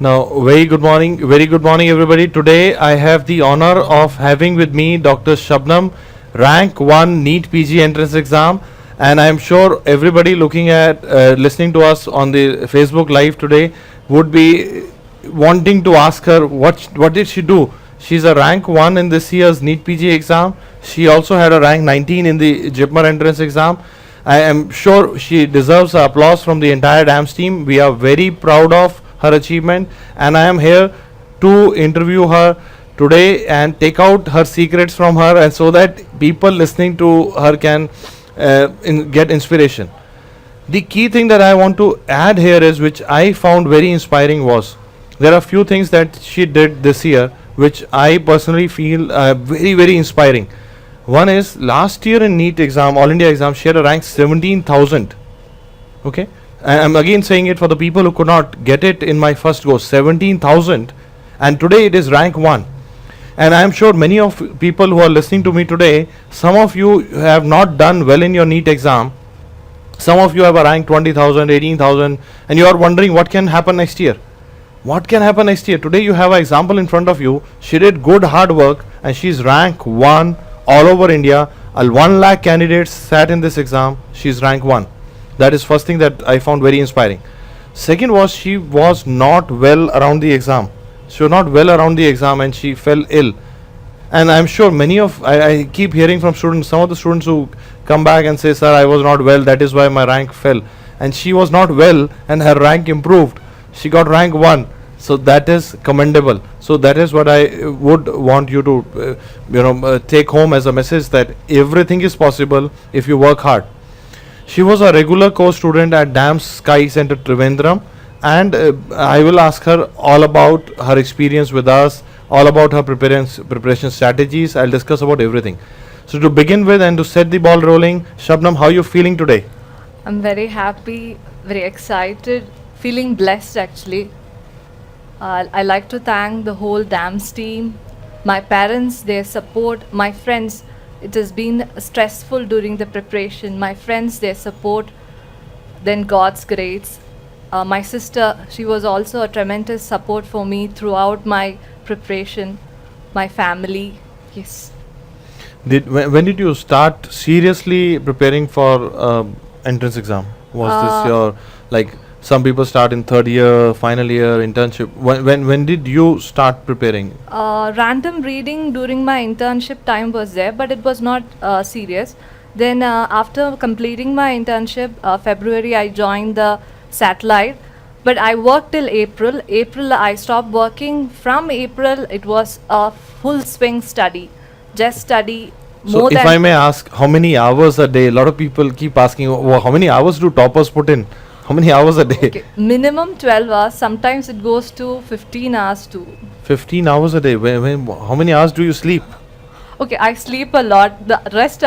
Now, very good morning, everybody. Today, I have the honor of having with me Dr. Shabnam, Rank 1 NEET PG entrance exam, and I am sure everybody looking at, listening to us on the Facebook Live today would be wanting to ask her what did she do. She's a rank 1 in this year's NEET PG exam. She also had a rank 19 in the JIPMER entrance exam. I am sure she deserves applause from the entire DAMS team. We are very proud of her achievement, and I am here to interview her today and take out her secrets from her, and so that people listening to her can get inspiration. The key thing that I want to add here is, which I found very inspiring, was there are few things that she did this year which I personally feel very inspiring. One is, last year in NEET exam, All India exam, she had a rank 17,000. Okay, I'm again saying it for the people who could not get it in my first go, 17,000, and today it is rank 1. And I'm sure many of people who are listening to me today, some of you have not done well in your NEET exam. Some of you have a rank 20,000, 18,000, and you are wondering what can happen next year. What can happen next year? Today you have an example in front of you. She did good hard work and she's rank 1 all over India. 1 lakh candidates sat in this exam. She's rank 1. That is first thing that I found very inspiring. Second was, she was not well around the exam. She was not well around the exam and she fell ill. And I'm sure many of, I keep hearing from students, some of the students who come back and say, sir, I was not well, that is why my rank fell. And she was not well and her rank improved. She got rank 1. So that is commendable. So that is what I would want you to take home as a message, that everything is possible if you work hard. She was a regular course student at DAMS Sky Center Trivandrum, and I will ask her all about her experience with us, all about her preparation strategies. I'll discuss about everything. So to begin with and to set the ball rolling, Shabnam, how are you feeling today? I'm very happy, very excited, feeling blessed actually. I like to thank the whole DAMS team, my parents, their support, my friends. It has been stressful during the preparation. My friends, their support, then God's grace. My sister, she was also a tremendous support for me throughout my preparation. My family, yes. When did you start seriously preparing for entrance exam? Was this your, like, some people start in third year, final year, internship. When did you start preparing? Random reading during my internship time was there, but it was not serious. Then after completing my internship, February, I joined the satellite. But I worked till April. April, I stopped working. From April, it was a full swing study. Just study. So if I may ask, how many hours a day? A lot of people keep asking, how many hours do toppers put in? How many hours a day? Okay. Minimum 12 hours. Sometimes it goes to 15 hours too. 15 hours a day. How many hours do you sleep? Okay, I sleep a lot. The rest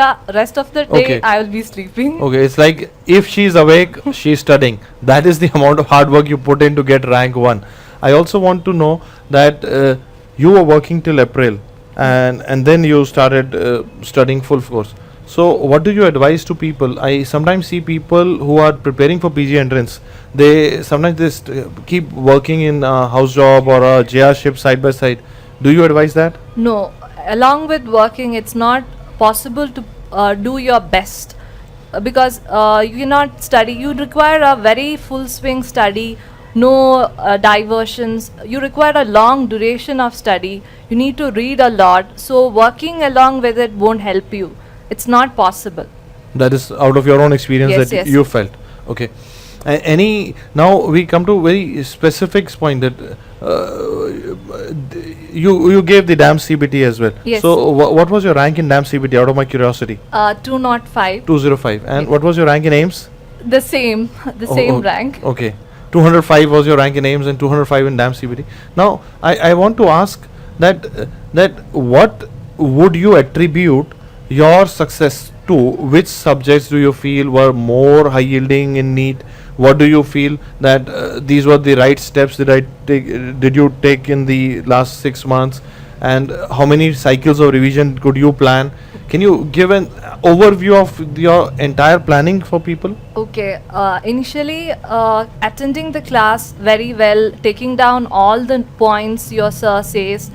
of the day, I will be sleeping. Okay, it's like if she is awake, she is studying. That is the amount of hard work you put in to get rank 1. I also want to know that you were working till April and then you started studying full course. So what do you advise to people? I sometimes see people who are preparing for PG entrance. They sometimes keep working in a house job or a JR shift side by side. Do you advise that? No. Along with working, it's not possible to do your best because you cannot study. You require a very full swing study, no diversions. You require a long duration of study. You need to read a lot. So working along with it won't help you. It's not possible. That is out of your own experience you felt. Okay. Now we come to very specific point that you gave the DAMS CBT as well. Yes. So what was your rank in DAMS CBT, out of my curiosity? 205. 205. And what was your rank in AIMS? The same rank. Okay. 205 was your rank in AIMS and 205 in DAMS CBT. Now I want to ask that what would you attribute your success to? Which subjects do you feel were more high yielding in NEET? What do you feel that these were the right steps did you take in the last 6 months? and how many cycles of revision could you plan? Can you give an overview of your entire planning for people? Okay, initially attending the class very well, taking down all the points your sir says.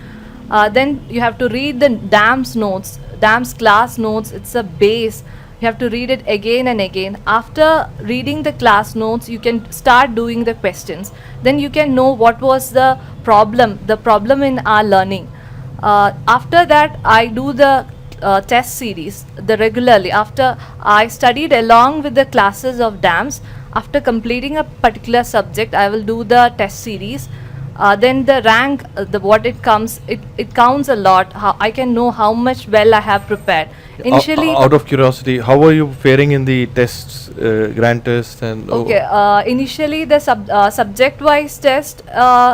Then you have to read the DAM's notes, DAM's class notes. It's a base. You have to read it again and again. After reading the class notes, you can start doing the questions. Then you can know what was the problem in our learning. After that, I do the test series the regularly. After I studied along with the classes of DAMs, after completing a particular subject, I will do the test series. Then the rank, what it comes, it counts a lot. How I can know how much well I have prepared. Initially, Out of curiosity, how were you faring in the tests, grand tests, and okay, initially the subject-wise test,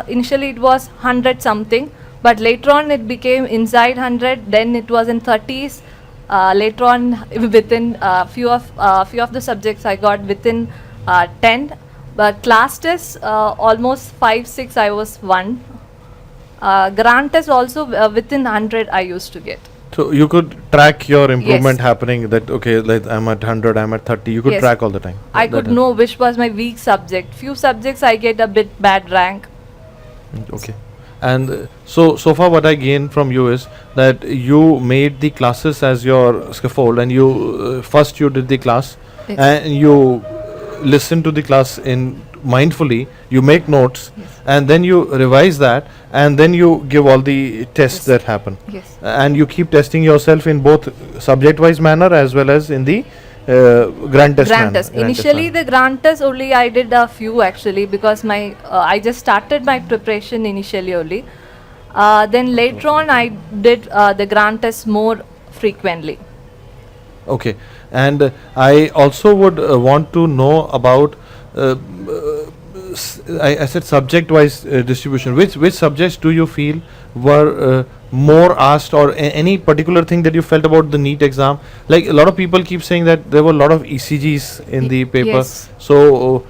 initially it was 100 something, but later on it became inside 100, then it was in 30s. Later on, within few of the subjects I got within 10, but class tests almost 5-6 I was one. Grant test also within 100 I used to get. so you could track your improvement Yes. happening, that okay, like I'm at 100, I'm at 30, you could Yes. track all the time. I That could helps. know which was my weak subject. Few subjects I get a bit bad rank. Okay. And so far what I gained from you is that you made the classes as your scaffold, and you first you did the class, Yes. and you listen to the class in mindfully, you make notes, Yes. and then you revise that, and then you give all the tests Yes. that happen, Yes. and you keep testing yourself in both subject wise manner as well as in the grant test manner. Grant test. Initially, the grant test only I did a few actually, because my I just started my preparation initially only. Then later on, I did the grant test more frequently. Okay, and I also would want to know about. I said subject-wise distribution. Which subjects do you feel were more asked, or any particular thing that you felt about the NEET exam? Like a lot of people keep saying that there were a lot of ECGs in the paper. Yes. So,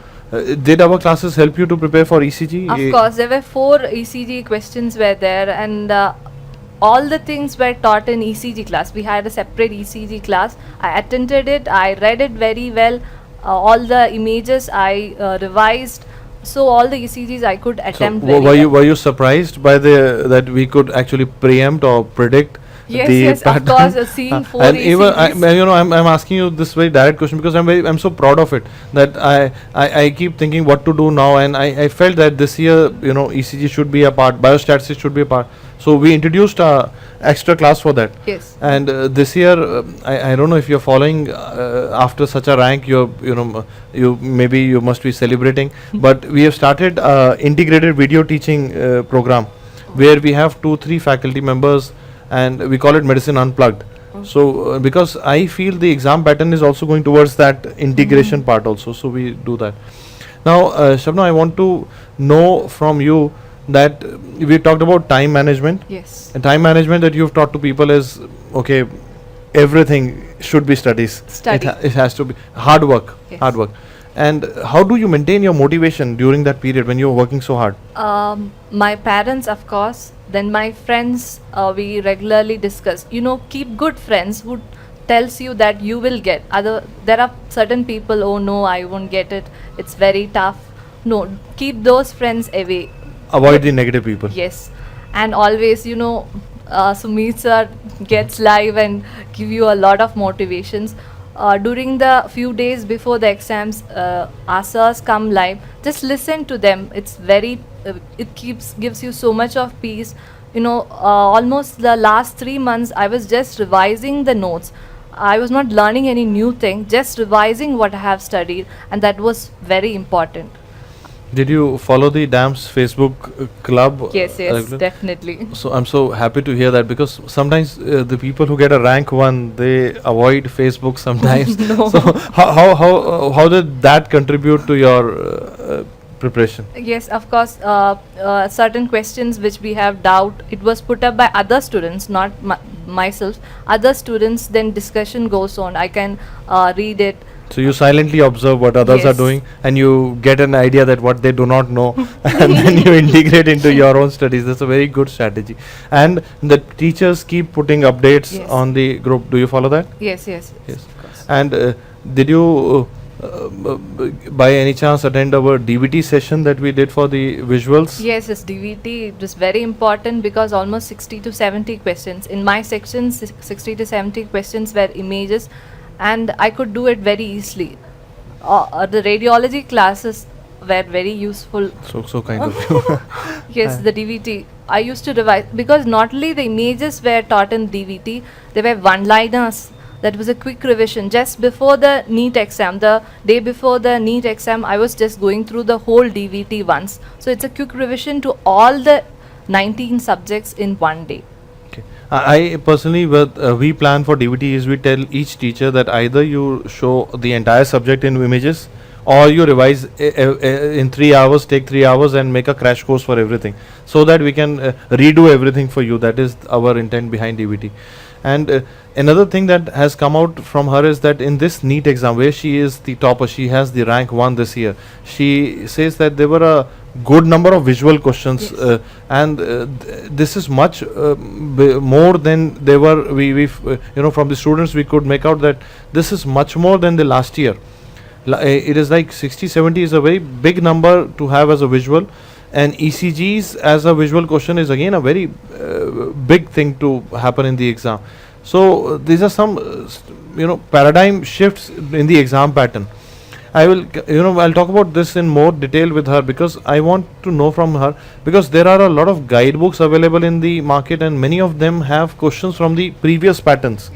did our classes help you to prepare for ECG? Of course, there were 4 ECG questions were there, and all the things were taught in ECG class. We had a separate ECG class. I attended it. I read it very well. All the images I revised. So all the ECGs I could So, attempt very were well. you surprised by that we could actually preempt or predict Yes, the yes, of pattern? course, seeing 4 And even ECGs. I'm asking you this very direct question because I'm so proud of it, that I keep thinking what to do now, and I felt that this year ECG should be a part, biostatistics should be a part. So we introduced a extra class for that. Yes. And this year, I don't know if you're following after such a rank, you maybe you must be celebrating, but we have started integrated video teaching program where we have 2-3 faculty members, and we call it Medicine Unplugged. So because I feel the exam pattern is also going towards that integration part also, so we do that. Now, Shabnam, I want to know from you that we talked about time management. Yes. And time management that you've taught to people is, okay, everything should be studies. Study. It has to be hard work. Yes. Hard work. And how do you maintain your motivation during that period when you're working so hard? My parents, of course, then my friends, we regularly discuss. Keep good friends who tells you that you will get. There are certain people, oh no, I won't get it. It's very tough. No, keep those friends away. Avoid the negative people. Yes, and always, Sumit sir gets live and give you a lot of motivations. During the few days before the exams, our sirs come live. Just listen to them. It's very, it gives you so much of peace. Almost the last 3 months, I was just revising the notes. I was not learning any new thing, just revising what I have studied, and that was very important. Did you follow the DAMS Facebook club? Yes, regular? definitely. So I'm so happy to hear that, because sometimes the people who get a rank 1, they avoid Facebook sometimes. No. So how did that contribute to your preparation? Yes, of course. Certain questions which we have doubt, it was put up by other students, not myself. Other students, then discussion goes on. I can read it. So you silently observe what others are Yes. doing, and you get an idea that what they do not know, and then you integrate into your own studies. That's a very good strategy. And the teachers keep putting updates Yes. on the group. Do you follow that? Yes, yes, Yes. of course. And did you, by any chance, attend our DVT session that we did for the visuals? Yes, yes, DVT it was very important because almost 60 to 70 questions. In my section, 60 to 70 questions were images, and I could do it very easily. The radiology classes were very useful. So kind of you. Yes, the DVT. I used to revise because not only the images were taught in DVT, there were one-liners. That was a quick revision. Just before the NEET exam, the day before the NEET exam, I was just going through the whole DVT once. So it's a quick revision to all the 19 subjects in one day. Okay. I personally, we plan for DVT is we tell each teacher that either you show the entire subject in images, or you revise in 3 hours, take 3 hours and make a crash course for everything, so that we can redo everything for you. That is our intent behind DVT. And another thing that has come out from her is that in this NEET exam, where she is the topper, she has the rank 1 this year. She says that there were a good number of visual questions, Yes. and this is much more than they were. From the students, we could make out that this is much more than the last year. It is like 60, 70 is a very big number to have as a visual, and ECGs as a visual question is again a very big thing to happen in the exam. So these are some paradigm shifts in the exam pattern. I'll talk about this in more detail with her, because I want to know from her, because there are a lot of guidebooks available in the market, and many of them have questions from the previous patterns.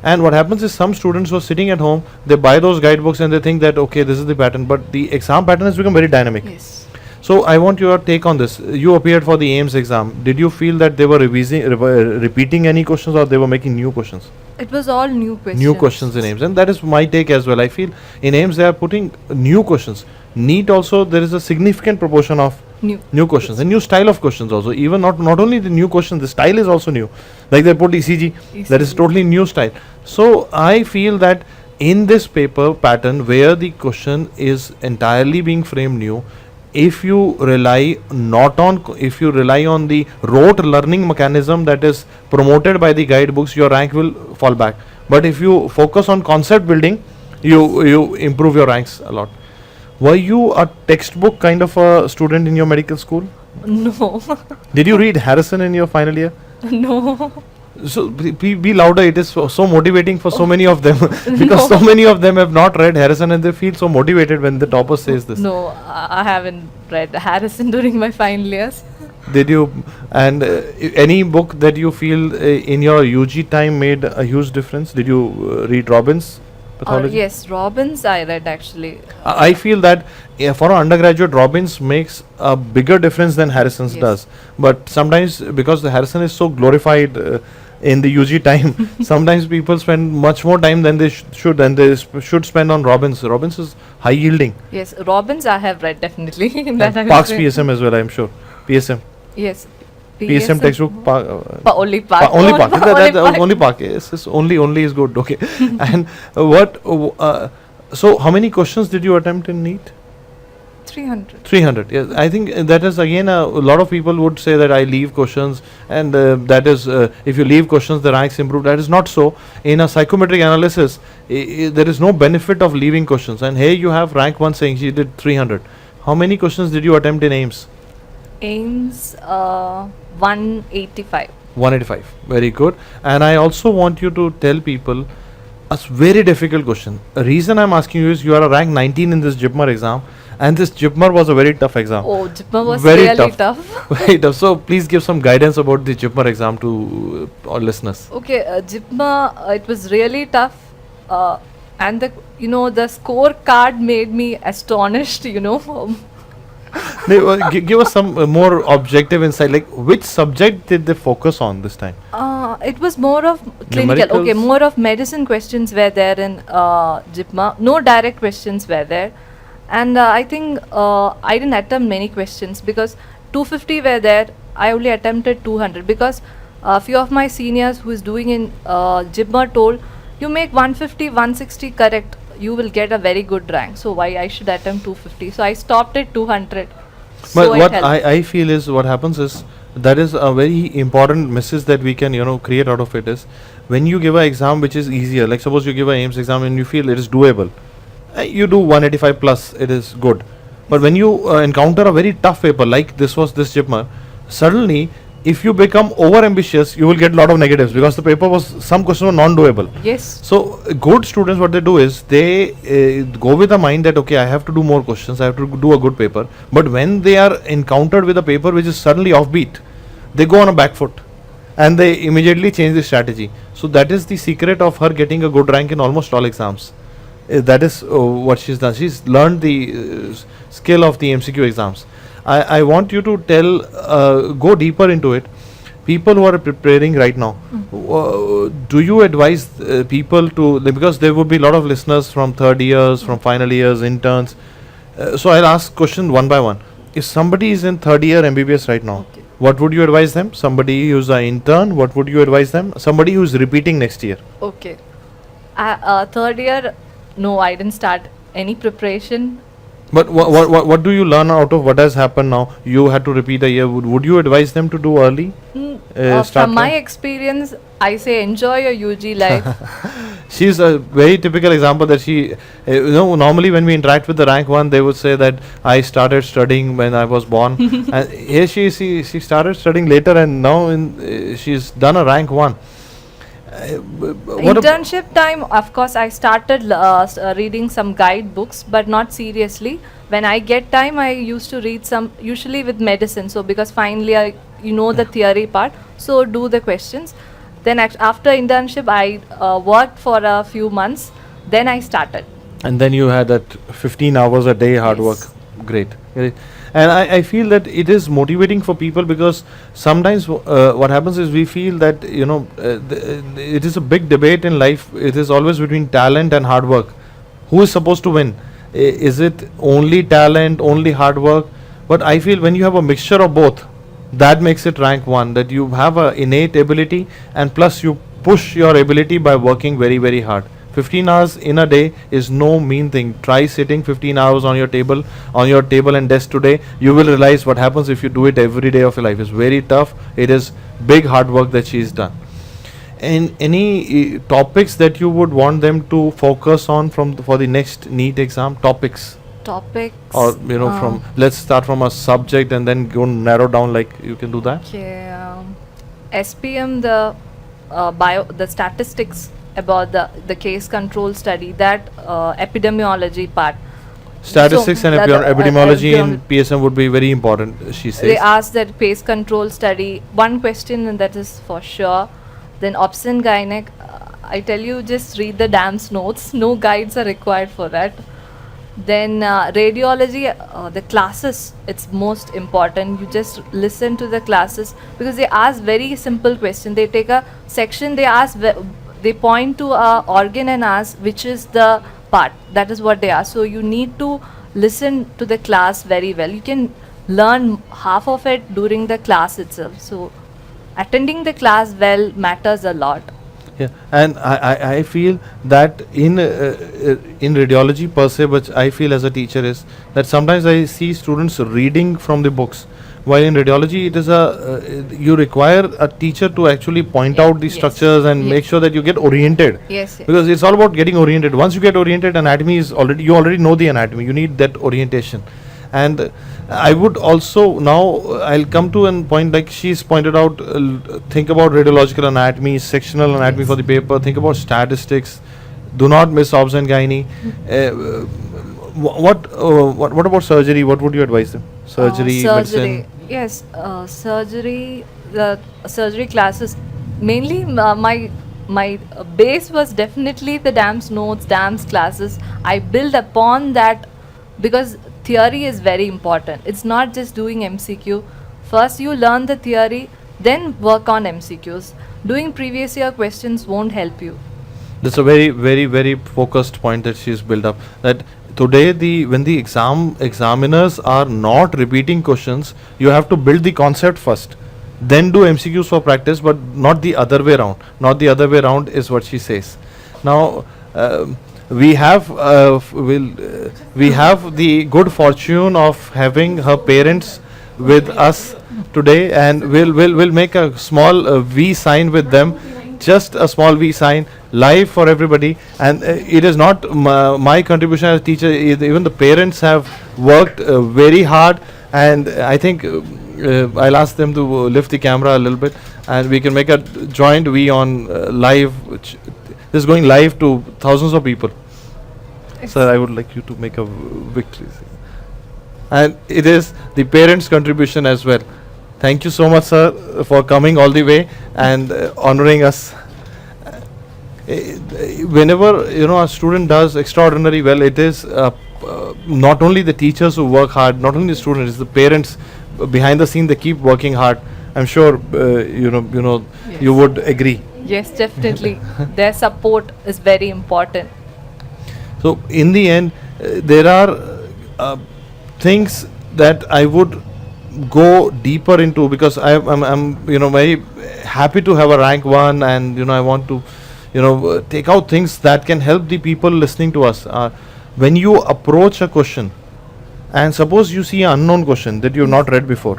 And what happens is some students who are sitting at home, they buy those guidebooks and they think that okay, this is the pattern, but the exam pattern has become very dynamic. Yes. So I want your take on this. You appeared for the AIMS exam. Did you feel that they were repeating any questions, or they were making new questions? It was all new questions. New questions in AIMS, and that is my take as well. I feel in AIMS they are putting new questions. NEET also, there is a significant proportion of new questions and new style of questions also. Even not only the new question, the style is also new. Like they put ECG, that is totally new style. So I feel that in this paper pattern where the question is entirely being framed new, if you rely on the rote learning mechanism that is promoted by the guidebooks, your rank will fall back. But if you focus on concept building, you improve your ranks a lot. Were you a textbook kind of a student in your medical school? No. Did you read Harrison in your final year? No. So be louder. It is so motivating for so many of them because so many of them have not read Harrison, and they feel so motivated when the topper says this. No, I haven't read Harrison during my final years. Did you? And any book that you feel in your UG time made a huge difference? Did you read Robbins' pathology? Yes, Robbins I read actually. I feel that for an undergraduate, Robbins makes a bigger difference than Harrison's Yes. does. But sometimes because the Harrison is so glorified in the UG time, sometimes people spend much more time than they should, and they should spend on Robbins. Robbins is high yielding. Yes, Robbins I have read definitely. That I will Parks say. PSM as well, I'm sure. PSM. Yes. PSM textbook. Only Park. Only Park. Only Park. Only Park. Yes, only is good. Okay. And so how many questions did you attempt in NEET? 300. 300. Yes, I think that is again a lot of people would say that I leave questions, and that is if you leave questions the ranks improve. That is not so. In a psychometric analysis, there is no benefit of leaving questions. And here you have rank 1 saying she did 300. How many questions did you attempt in AIMS? AIMS 185. 185. Very good. And I also want you to tell people a very difficult question. The reason I'm asking you is you are a rank 19 in this JIPMER exam, and this JIPMER was a very tough exam. Oh, JIPMER was Very really tough. tough. Very tough. So please give some guidance about the JIPMER exam to our listeners. Okay, JIPMER, it was really tough. And the scorecard made me astonished, Give us some more objective insight. Like which subject did they focus on this time? It was more of clinical. Okay, Numericals? more of medicine questions were there in JIPMER. No direct questions were there. And I think I didn't attempt many questions because 250 were there. I only attempted 200 because a few of my seniors who is doing in JIPMER told you make 150, 160 correct. you will get a very good rank. So why I should attempt 250? So I stopped at 200. But So it what helped. I feel is what happens is that is a very important message that we can create out of it is when you give an exam which is easier, like suppose you give an AIMS exam and you feel it is doable, you do 185 plus, it is good. But when you encounter a very tough paper like this JIPMER, suddenly if you become over ambitious you will get a lot of negatives because the paper was, some questions were non-doable. Yes. So good students, what they do is they go with the mind that okay, I have to do more questions, I have to do a good paper. But when they are encountered with a paper which is suddenly offbeat, they go on a back foot and they immediately change the strategy. So that is the secret of her getting a good rank in almost all exams. That is what she's done. She's learned the skill of the MCQ exams. I want you to go deeper into it. People who are preparing right now, do you advise people to, because there would be a lot of listeners from third years, from final years, interns. So I'll ask question one by one. If somebody is in third year MBBS right now, Okay. what would you advise them? Somebody who's an intern, what would you advise them? Somebody who's repeating next year. Okay. Third year, no, I didn't start any preparation. But what do you learn out of what has happened now? You had to repeat a year. Would you advise them to do early? Start From my early? experience, I say enjoy your UG life. She's a very typical example that she, normally when we interact with the rank one, they would say that I started studying when I was born. And here she started studying later and now she's done a rank one. Internship time, of course, I started reading some guidebooks, but not seriously. When I get time, I used to read some, usually with medicine. So because finally you know the theory part, so do the questions. Then after internship, I worked for a few months. Then I started. And then you had that 15 hours a day hard work. Yes. Great. And I feel that it is motivating for people because sometimes what happens is we feel that it is a big debate in life. It is always between talent and hard work. Who is supposed to win? Is it only talent, only hard work? But I feel when you have a mixture of both, that makes it rank one, that you have a innate ability and plus you push your ability by working very, very hard. 15 hours in a day is no mean thing. Try sitting 15 hours on your table and desk today. You will realize what happens if you do it every day of your life. It's very tough. It is big hard work that she's done. And any topics that you would want them to focus on for the next NEET exam? Topics. Or from, let's start from a subject and then go narrow down, like you can do that. Okay. SPM, the statistics about the case control study, that epidemiology part. Statistics So and that, epidemiology in PSM would be very important, she says. They asked that case control study. One question, and that is for sure. Then obs and gynec. I tell you, just read the DAMS notes. No guides are required for that. Then radiology, the classes, it's most important. You just listen to the classes because they ask very simple question. They take a section, they point to a organ and ask which is the part. That is what they ask. So you need to listen to the class very well. You can learn half of it during the class itself. So attending the class well matters a lot. Yeah, and I feel that in radiology per se, but I feel as a teacher is that sometimes I see students reading from the books, while in radiology it is you require a teacher to actually point out the structures and make sure that you get oriented. Yes. Because it's all about getting oriented. Once you get oriented, anatomy is you already know the anatomy. You need that orientation. And I would also now I'll come to a point like she's pointed out. Think about radiological anatomy, sectional anatomy for the paper. Think about statistics. Do not miss obs and gynae. What about surgery? What would you advise them? Surgery, medicine. Yes, surgery. The surgery classes. Mainly, my base was definitely the DAMS notes, DAMS classes. I build upon that because theory is very important. It's not just doing MCQ. First you learn the theory, then work on MCQs. Doing previous year questions won't help you. That's a very, very, very focused point that she's built up. That today, when the examiners are not repeating questions, you have to build the concept first, then do MCQs for practice, but not the other way around. Not the other way around is what she says. Now, we have we have the good fortune of having her parents with us today, and we'll make a small V sign with them, just a small V sign live for everybody. And it is not my contribution as a teacher. Even the parents have worked very hard, and I think I'll ask them to lift the camera a little bit, and we can make a joint V on live, which is going live to thousands of people. Sir, I would like you to make a victory sign. And it is the parents' contribution as well. Thank you so much, sir, for coming all the way and honoring us. Whenever a student does extraordinarily well, it is not only the teachers who work hard, not only the students, it's the parents behind the scene. They keep working hard. I'm sure Yes. you would agree. Yes, definitely. Their support is very important. So in the end, there are things that I would go deeper into, because I'm very happy to have a rank 1, and I want to take out things that can help the people listening to us. When you approach a question, and suppose you see an unknown question that you have not read before,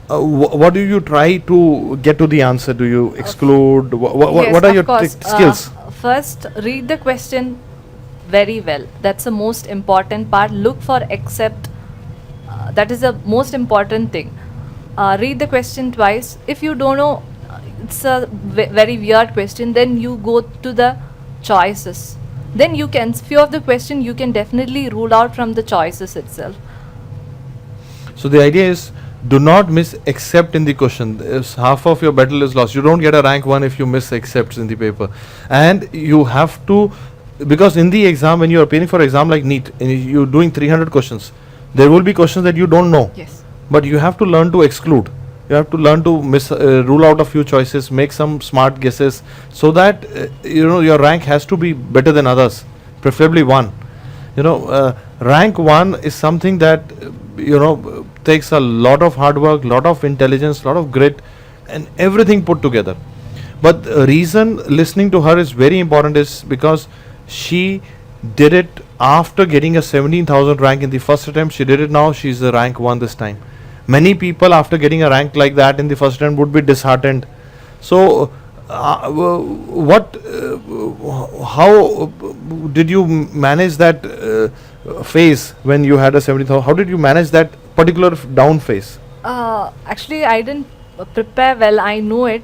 what do you try to get to the answer? Do you exclude? Yes, What are of your course. skills? First, read the question very well. That's the most important part. Look for accept. That is the most important thing. Read the question twice. If you don't know, it's a very weird question, then you go to the choices. Then you can, few of the question you can definitely rule out from the choices itself. So the idea is, do not miss except in the question. Half of your battle is lost. You don't get a rank 1 if you miss excepts in the paper. And you have to, because in the exam, when you are appearing for exam like NEET, and you're doing 300 questions, there will be questions that you don't know. Yes. But you have to learn to exclude. You have to learn to rule out a few choices, make some smart guesses, so that your rank has to be better than others, preferably 1. Rank 1 is something that takes a lot of hard work, lot of intelligence, lot of grit, and everything put together. But the reason listening to her is very important is because she did it after getting a 17,000 rank in the first attempt. She did it now. She's a rank 1 this time. Many people after getting a rank like that in the first attempt would be disheartened. So how did you manage that phase when you had a 70,000? How did you manage that particular down phase? Actually, I didn't prepare well. I know it.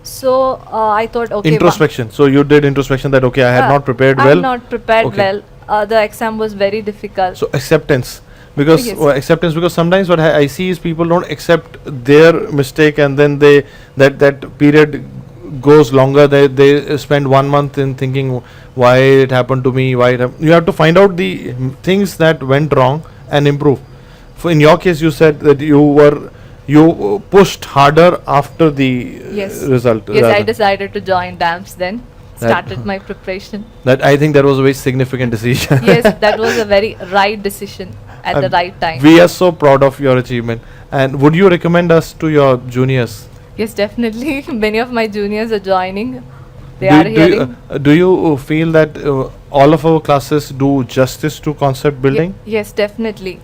So I thought, okay. Introspection. So you did introspection that, okay, I had not prepared well. I had not prepared Okay. well. The exam was very difficult. So acceptance. Because Yes. acceptance, because sometimes what I see is people don't accept their mistake, and then that period goes longer. They spend 1 month in thinking why it happened to me, you have to find out the things that went wrong and improve. For in your case, you said that you pushed harder after the Yes. result. Yes, I rather. decided to join DAMS then. Started my preparation. That I think that was a very significant decision. Yes, that was a very right decision at the right time. We are so proud of your achievement. And would you recommend us to your juniors? Yes, definitely. Many of my juniors are joining. They are hearing. Do you feel that all of our classes do justice to concept building? Yes, definitely.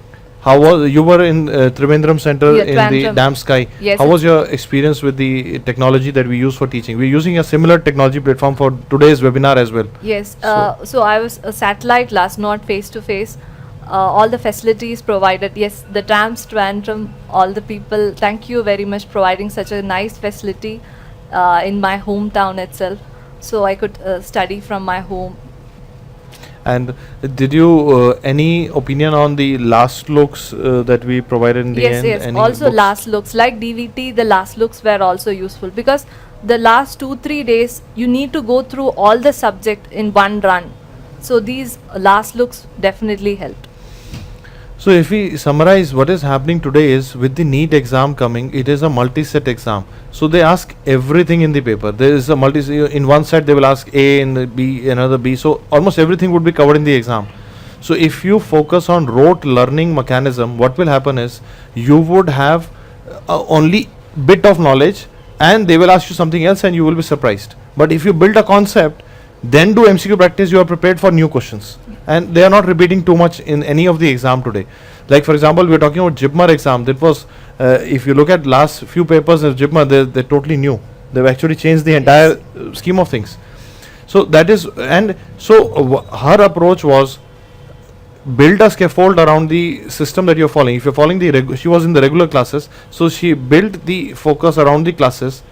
How was you were in Trivandrum Center Yeah, in the Trivandrum. Dam Sky? Yes, How was your experience with the technology that we use for teaching? We're using a similar technology platform for today's webinar as well. Yes. So I was a satellite class, not face to face. All the facilities provided. Yes, the DAMS, Trivandrum, all the people. Thank you very much providing such a nice facility in my hometown itself. So I could study from my home. And did you any opinion on the last looks that we provided in the Yes, end? yes. Any Also books? last looks like DVT, the last looks were also useful because the last 2-3 days you need to go through all the subject in one run. So these last looks definitely helped. So if we summarize what is happening today is, with the NEET exam coming, it is a multi-set exam. So they ask everything in the paper. There is a in one set they will ask A, in the B, another B. So almost everything would be covered in the exam. So if you focus on rote learning mechanism, what will happen is you would have only bit of knowledge, and they will ask you something else and you will be surprised. But if you build a concept, then do MCQ practice, you are prepared for new questions. And they are not repeating too much in any of the exam today. Like for example, we are talking about JIPMER exam. That was, if you look at last few papers of JIPMER, they're totally new. They've actually changed the entire scheme of things. So that is, and so her approach was build a scaffold around the system that you're following. If you're following she was in the regular classes, so she built the focus around the classes.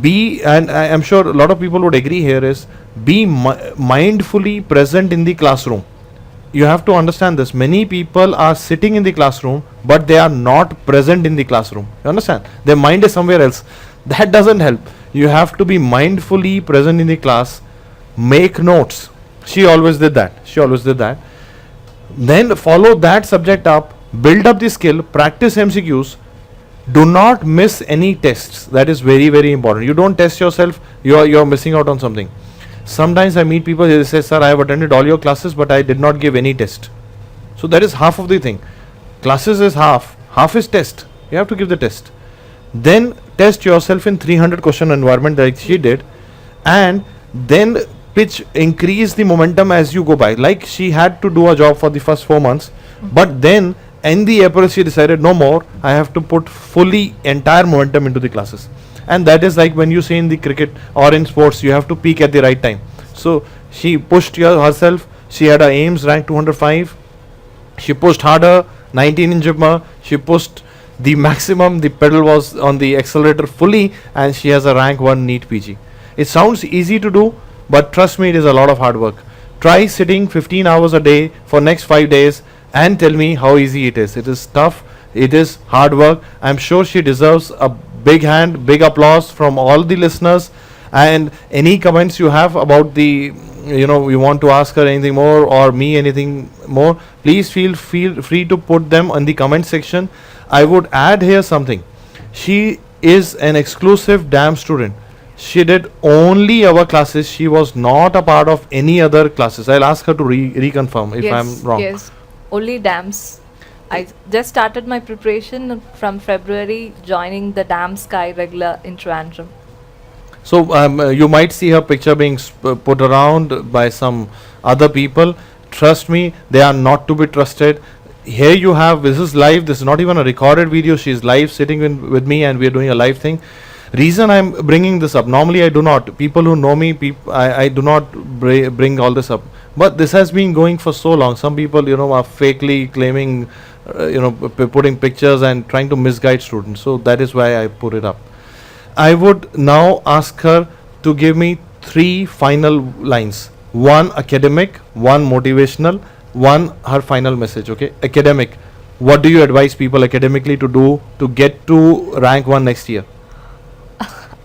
And I am sure a lot of people would agree here, is be mindfully present in the classroom. You have to understand this. Many people are sitting in the classroom, but they are not present in the classroom. You understand? Their mind is somewhere else. That doesn't help. You have to be mindfully present in the class. Make notes. She always did that. Then follow that subject up, build up the skill, practice MCQs. Do not miss any tests. That is very, very important. You don't test yourself, you're missing out on something. Sometimes I meet people, they say, sir, I have attended all your classes, but I did not give any test. So that is half of the thing. Classes is half is test. You have to give the test. Then test yourself in 300 question environment like she did, and then increase the momentum as you go by. Like she had to do a job for the first 4 months, but then in the April she decided, no more, I have to put fully entire momentum into the classes. And that is like when you say in the cricket or in sports, you have to peak at the right time. So she pushed herself. She had her aims ranked 205. She pushed harder, 19 in JIPMER. She pushed the maximum, the pedal was on the accelerator fully, and she has a rank 1 NEET PG. It sounds easy to do, but trust me, it is a lot of hard work. Try sitting 15 hours a day for next 5 days and tell me how easy it is. It is tough. It is hard work. I'm sure she deserves a big hand, big applause from all the listeners. And any comments you have about the, you want to ask her anything more or me anything more, please feel free to put them in the comment section. I would add here something. She is an exclusive DAM student. She did only our classes. She was not a part of any other classes. I'll ask her to reconfirm if I'm wrong. Yes, only DAMs. I just started my preparation from February, joining the DAM Sky regular in Trivandrum. So you might see her picture being put around by some other people. Trust me, they are not to be trusted. Here you have, this is live, this is not even a recorded video. She is live sitting with me and we are doing a live thing. Reason I'm bringing this up, normally I do not. People who know me, I do not bring all this up. But this has been going for so long. Some people, are fakely claiming, putting pictures and trying to misguide students. So that is why I put it up. I would now ask her to give me 3 final lines. 1 academic, 1 motivational, 1 her final message. Okay, academic. What do you advise people academically to do to get to rank 1 next year?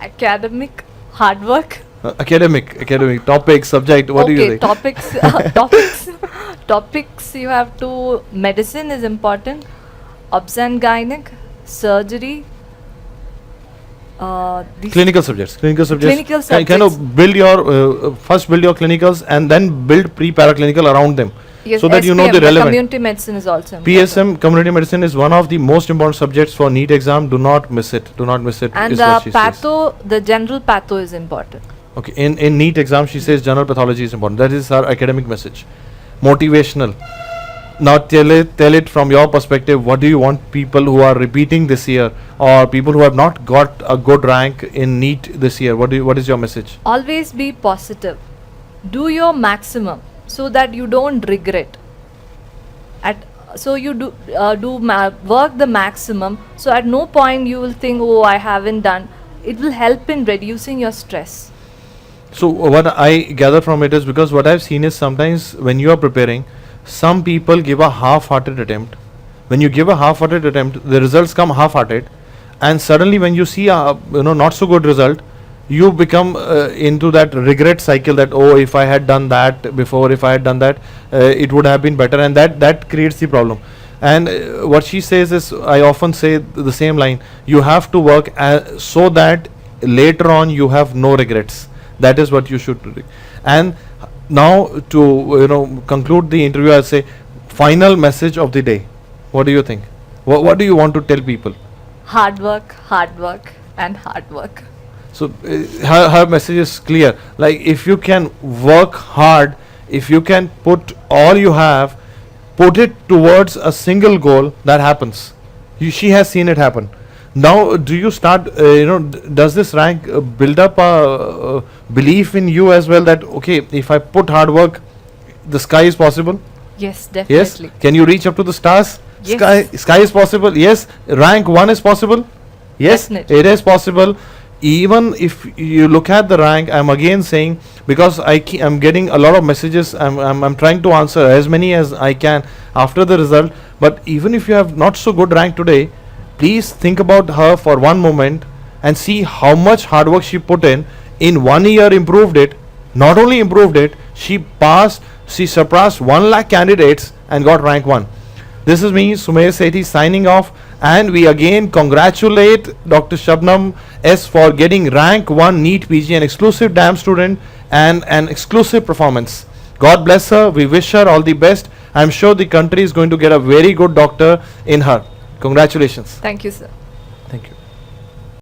Academic, hard work. Academic, topic, subject. What do you think? Topics you have to. Medicine is important. Obs and gynec, surgery. Clinical subjects. Kind of build your first build your clinicals and then build pre-paraclinical around them. Yes, so that SPM, you know the relevant. Community medicine is also important. PSM, community medicine, is one of the most important subjects for NEET exam. Do not miss it. And the general patho is important. Okay, in NEET exam she says general pathology is important. That is her academic message. Motivational. Now tell it from your perspective. What do you want people who are repeating this year or people who have not got a good rank in NEET this year? What is your message? Always be positive. Do your maximum so that you don't regret. So you work the maximum. So at no point you will think, oh, I haven't done. It will help in reducing your stress. So what I gather from it is, because what I've seen is sometimes when you are preparing, some people give a half-hearted attempt. When you give a half-hearted attempt, the results come half-hearted, and suddenly when you see a not so good result, you become into that regret cycle that, oh, if I had done that before, if I had done that, it would have been better, and that creates the problem. And what she says is, I often say the same line: you have to work so that later on you have no regrets. That is what you should do. And now to conclude the interview, I'll say final message of the day. What do you think? What do you want to tell people? Hard work, and hard work. So her message is clear. Like if you can work hard, if you can put all you have, put it towards a single goal, that happens. She has seen it happen. Now, do you start? Does this rank build up a belief in you as well that okay, if I put hard work, the sky is possible? Yes, Yes. definitely. Can you reach up to the stars? Yes. Sky is possible. Yes. Rank 1 is possible. Yes. Definitely. It is possible. Even if you look at the rank, I'm again saying, because I'm getting a lot of messages. I'm trying to answer as many as I can after the result. But even if you have not so good rank today, please think about her for one moment and see how much hard work she put in. In 1 year, improved it. Not only improved it, she surpassed 1 lakh candidates and got rank 1. This is me, Sumer Sethi, signing off, and we again congratulate Dr. Shabnam S for getting rank 1 NEET PG, an exclusive DAM student and an exclusive performance. God bless her. We wish her all the best. I'm sure the country is going to get a very good doctor in her. Congratulations. Thank you, sir.